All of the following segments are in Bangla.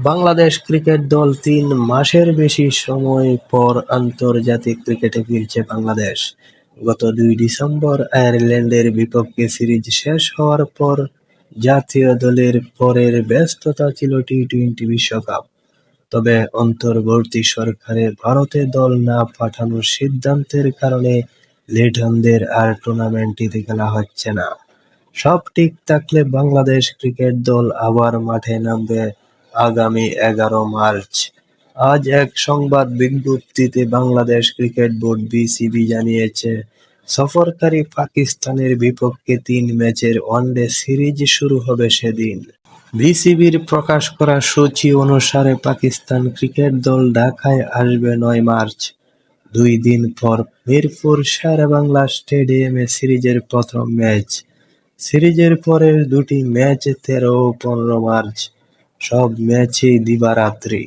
বাংলাদেশ ক্রিকেট দল ৩ মাসের বেশি সময় পর আন্তর্জাতিক ক্রিকেটে ফিরছে বাংলাদেশ। গত ২ ডিসেম্বর আয়ারল্যান্ডের বিপক্ষে সিরিজ শেষ হওয়ার পর জাতীয় দলের পরের ব্যস্ততা ছিল টি-টোয়েন্টি বিশ্বকাপ। তবে অন্তর্বর্তী সরকারের ভারতে দল না পাঠানোর সিদ্ধান্তের কারণে লিটনদের আর টুর্নামেন্টটিতে খেলা হচ্ছে না। সব ঠিক থাকলে বাংলাদেশ ক্রিকেট দল আবার মাঠে নামবে আগামী ১১ মার্চ। আজ এক সংবাদ বিজ্ঞপ্তিতে বাংলাদেশ ক্রিকেট বোর্ড বিসিবি জানিয়েছে, সফরকারী পাকিস্তানের বিপক্ষে ৩ ম্যাচের ওয়ানডে সিরিজ শুরু হবে সেদিন। বিসিবির প্রকাশ করা সূচি অনুসারে পাকিস্তান ক্রিকেট দল ঢাকায় আসবে ৯ মার্চ। ২ দিন পর মিরপুর শেরেবাংলা স্টেডিয়ামে সিরিজের প্রথম ম্যাচ। সিরিজের পরের দুটি ম্যাচ ১৩ ও ১৫ মার্চ। সব ম্যাচই দিবারাত্রি।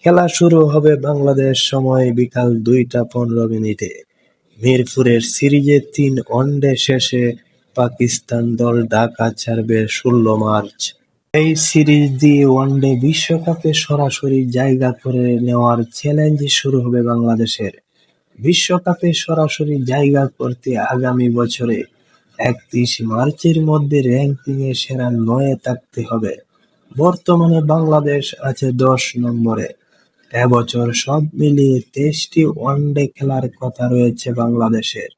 খেলা শুরু হবে বাংলাদেশ সময় বিকাল ২টা ১৫ মিনিটে। মিরপুরের সিরিজে ৩ ওয়ানডে শেষে পাকিস্তান দল ঢাকা ছাড়বে ১৬ মার্চ। এই সিরিজ দিয়ে ওয়ানডে বিশ্বকাপে সরাসরি জায়গা করে নেওয়ার চ্যালেঞ্জ শুরু হবে বাংলাদেশের। বিশ্বকাপে সরাসরি জায়গা করতে আগামী বছরে ৩১ মার্চের মধ্যে র্যাঙ্কিংয়ে সেরা ৯-এ থাকতে হবে। বর্তমানে বাংলাদেশ আছে ১০ নম্বরে। এবছর সব মিলিয়ে ২৩টি ওয়ানডে খেলার কথা রয়েছে বাংলাদেশের।